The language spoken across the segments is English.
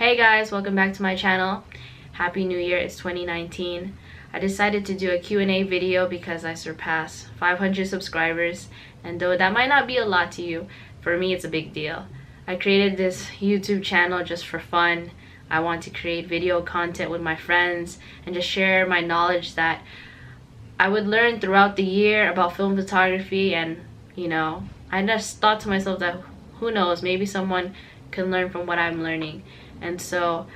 Hey guys, welcome back to my channel. Happy New Year, it's 2019. I decided to do a Q&A video because I surpassed 500 subscribers, and though that might not be a lot to you, for me it's a big deal. I created this YouTube channel just for fun. I want to create video content with my friends and just share my knowledge that I would learn throughout the year about film photography. And I just thought to myself that who knows, maybe someone can learn from what I'm learning. And so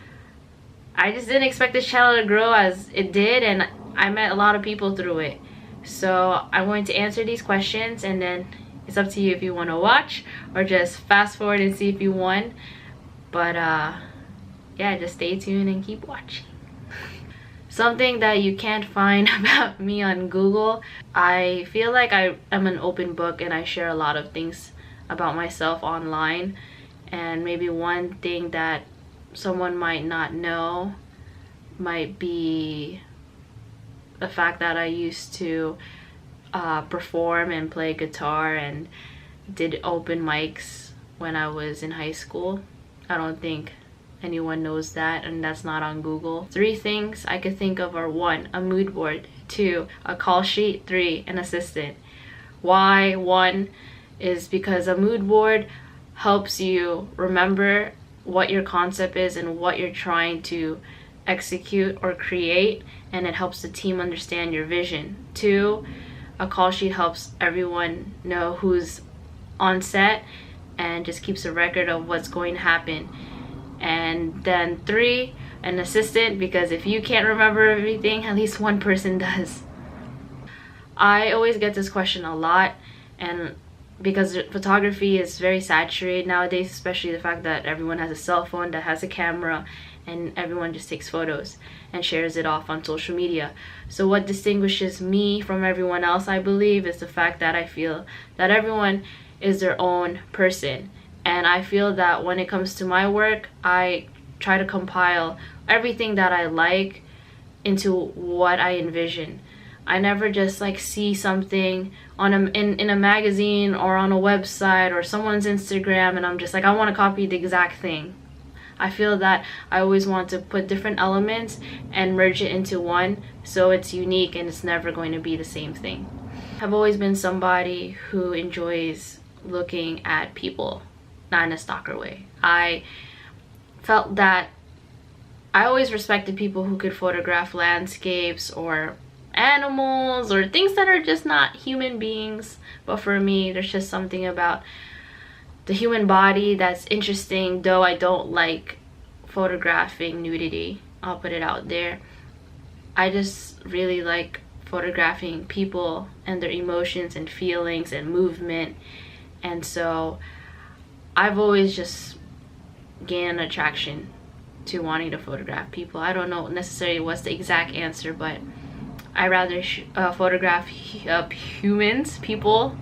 I just didn't expect this channel to grow as it did, and I met a lot of people through it. So I'm going to answer these questions, and then it's up to you if you want to watch or just fast forward and see if you won. But yeah, just stay tuned and keep watching. Something that you can't find about me on Google: I feel like I am an open book and I share a lot of things about myself online. And maybe one thing that someone might not know might be the fact that I used to perform and play guitar and did open mics when I was in high school. I don't think anyone knows that, and that's not on Google. 3 things I could think of are: 1, a mood board; 2, a call sheet; 3, an assistant. Why 1 is because a mood board helps you remember what your concept is and what you're trying to execute or create, and it helps the team understand your vision. 2, a call sheet helps everyone know who's on set and just keeps a record of what's going to happen. And then 3, an assistant, because if you can't remember everything, at least one person does. I always get this question a lot, and because photography is very saturated nowadays, especially the fact that everyone has a cell phone that has a camera and everyone just takes photos and shares it off on social media. So what distinguishes me from everyone else, I believe, is the fact that I feel that everyone is their own person. And I feel that when it comes to my work, I try to compile everything that I like into what I envision. I never just see something on in a magazine or on a website or someone's Instagram and I'm just I want to copy the exact thing. I feel that I always want to put different elements and merge it into one, so it's unique and it's never going to be the same thing. I've always been somebody who enjoys looking at people, not in a stalker way. I felt that I always respected people who could photograph landscapes or animals or things that are just not human beings. But for me, there's just something about the human body that's interesting. Though I don't like photographing nudity, I'll put it out there, I just really like photographing people and their emotions and feelings and movement. And so I've always just gained an attraction to wanting to photograph people. I don't know necessarily what's the exact answer, but I rather photograph humans, people,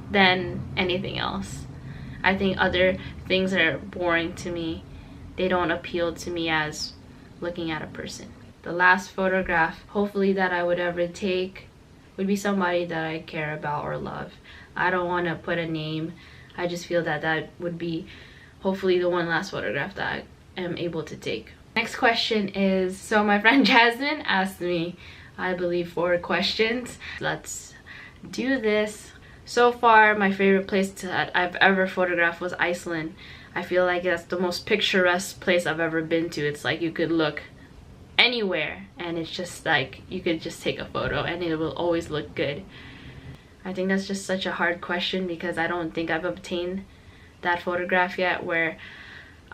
than anything else. I think other things that are boring to me, they don't appeal to me as looking at a person. The last photograph, hopefully, that I would ever take would be somebody that I care about or love. I don't want to put a name. I just feel that that would be hopefully the one last photograph that I am able to take. Next question is, so my friend Jasmine asked me, I believe, 4 questions. Let's do this. So far, my favorite place that I've ever photographed was Iceland. I feel like that's the most picturesque place I've ever been to. It's like you could look anywhere and it's just like you could just take a photo and it will always look good. I think that's just such a hard question because I don't think I've obtained that photograph yet where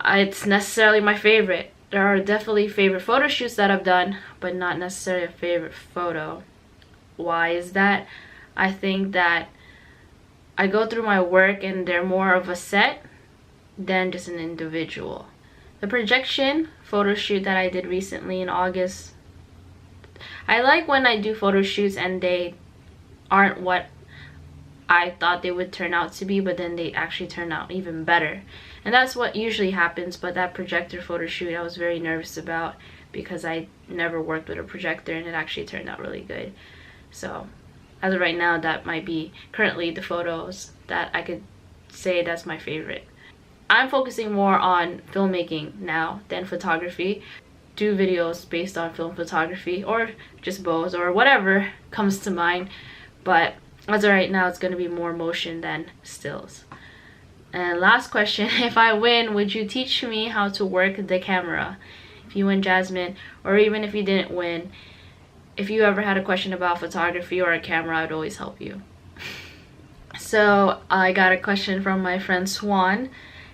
it's necessarily my favorite. There are definitely favorite photo shoots that I've done, but not necessarily a favorite photo. Why is that? I think that I go through my work and they're more of a set than just an individual. The projection photo shoot that I did recently in August, I like when I do photo shoots and they aren't what I thought they would turn out to be, but then they actually turn out even better. And that's what usually happens. But that projector photo shoot I was very nervous about because I never worked with a projector and it actually turned out really good. So as of right now, that might be currently the photos that I could say that's my favorite. I'm focusing more on filmmaking now than photography. Do videos based on film photography, or just bows, or whatever comes to mind. But as of right now, it's going to be more motion than stills. And last question, if I win, would you teach me how to work the camera? If you win, Jasmine, or even if you didn't win, if you ever had a question about photography or a camera, I'd always help you. So I got a question from my friend Swan.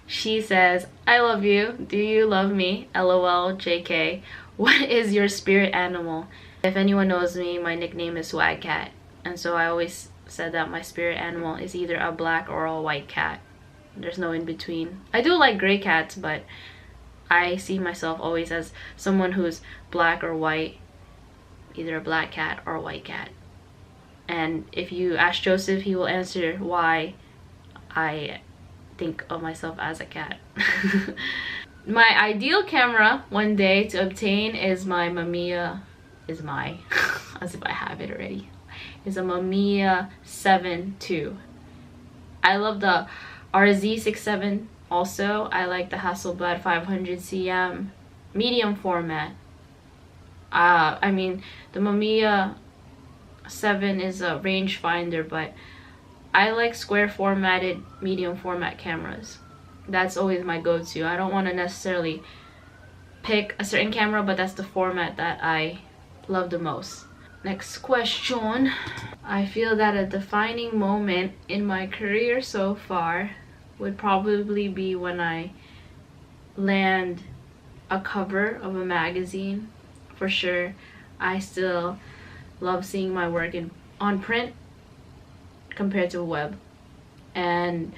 She says, I love you. Do you love me? LOL, JK. What is your spirit animal? If anyone knows me, my nickname is Swag Cat. And so I always said that my spirit animal is either a black or a white cat. There's no in between. I do like gray cats, but I see myself always as someone who's black or white. Either a black cat or a white cat. And if you ask Joseph, he will answer why I think of myself as a cat. My ideal camera one day to obtain is my Mamiya, as if I have it already, is a Mamiya 7 II. I love the RZ67 also. I like the Hasselblad 500 cm medium format. I mean, the Mamiya 7 is a rangefinder, but I like square formatted medium format cameras. That's always my go-to. I don't want to necessarily pick a certain camera, but that's the format that I love the most. Next question. I feel that a defining moment in my career so far would probably be when I land a cover of a magazine. For sure, I still love seeing my work on print compared to web. And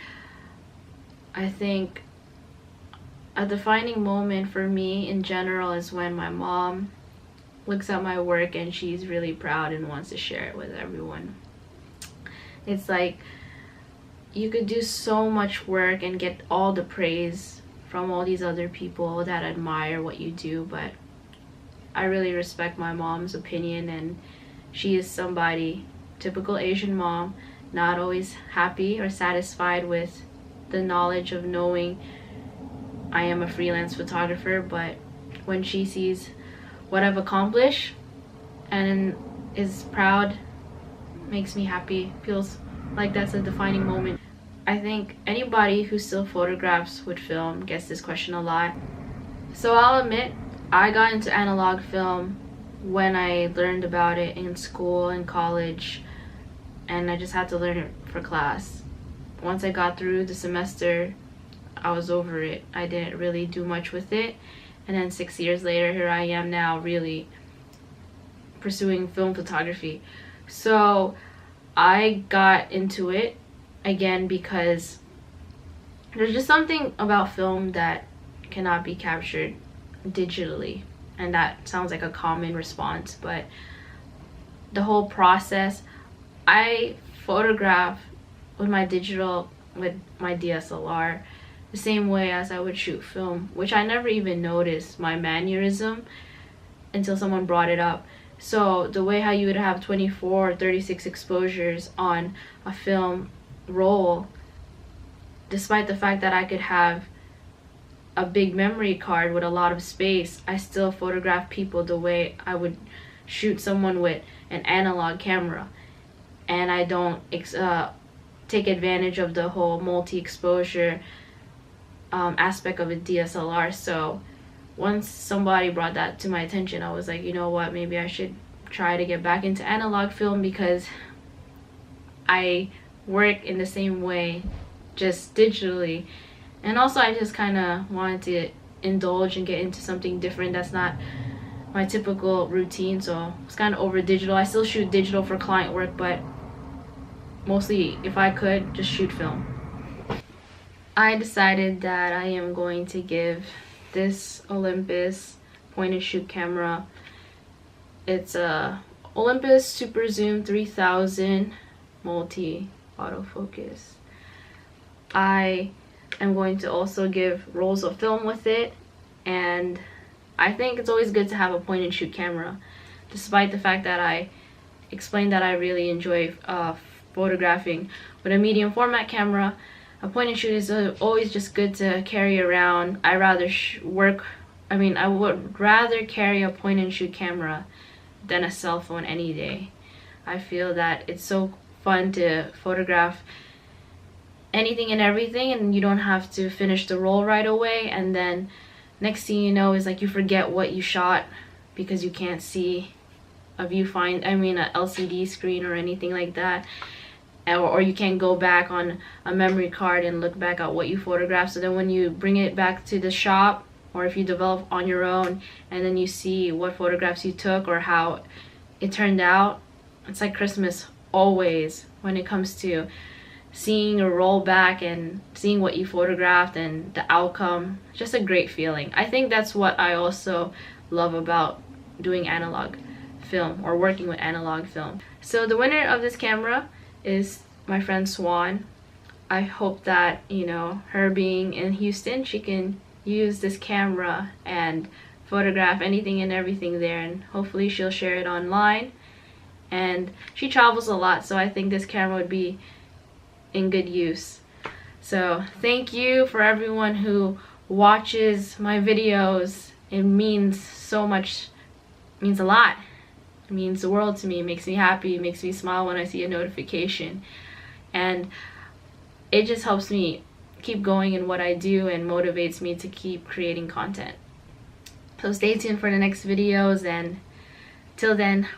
I think a defining moment for me in general is when my mom looks at my work and she's really proud and wants to share it with everyone. It's like you could do so much work and get all the praise from all these other people that admire what you do, but I really respect my mom's opinion, and she is somebody, typical Asian mom, not always happy or satisfied with the knowledge of knowing I am a freelance photographer, but when she sees what I've accomplished and is proud, makes me happy. Feels like that's a defining moment. I think anybody who still photographs with film gets this question a lot. So I'll admit, I got into analog film when I learned about it in school and college, and I just had to learn it for class. Once I got through the semester, I was over it. I didn't really do much with it, and then 6 years later, here I am now really pursuing film photography. So I got into it again because there's just something about film that cannot be captured digitally, and that sounds like a common response, but the whole process, I photograph with my DSLR the same way as I would shoot film, which I never even noticed my mannerism until someone brought it up. So the way how you would have 24 or 36 exposures on a film roll, despite the fact that I could have a big memory card with a lot of space, I still photograph people the way I would shoot someone with an analog camera, and I don't take advantage of the whole multi-exposure aspect of a DSLR. So once somebody brought that to my attention, I was like, you know what, maybe I should try to get back into analog film, because I work in the same way, just digitally. And also I just kind of wanted to indulge and get into something different that's not my typical routine. So it's kind of over digital. I still shoot digital for client work, but mostly, if I could, just shoot film. I decided that I am going to give this Olympus point and shoot camera, it's a Olympus Super Zoom 3000 multi autofocus. I am going to also give rolls of film with it, and I think it's always good to have a point and shoot camera, despite the fact that I explained that I really enjoy photographing with a medium format camera. a point and shoot is always just good to carry around. I would rather carry a point and shoot camera than a cell phone any day. I feel that it's so fun to photograph anything and everything, and you don't have to finish the roll right away, and then next thing you know is like you forget what you shot because you can't see a an LCD screen or anything like that, or you can't go back on a memory card and look back at what you photographed. So then when you bring it back to the shop, or if you develop on your own and then you see what photographs you took or how it turned out, it's like Christmas always when it comes to seeing a roll back and seeing what you photographed and the outcome. Just a great feeling. I think that's what I also love about doing analog film or working with analog film. So the winner of this camera is my friend Swan. I hope that, you know, her being in Houston, she can use this camera and photograph anything and everything there, and hopefully she'll share it online. And she travels a lot, so I think this camera would be in good use. So thank you for everyone who watches my videos. It means so much, it means a lot. It means the world to me. It makes me happy, it makes me smile when I see a notification, and it just helps me keep going in what I do and motivates me to keep creating content. So stay tuned for the next videos, and till then,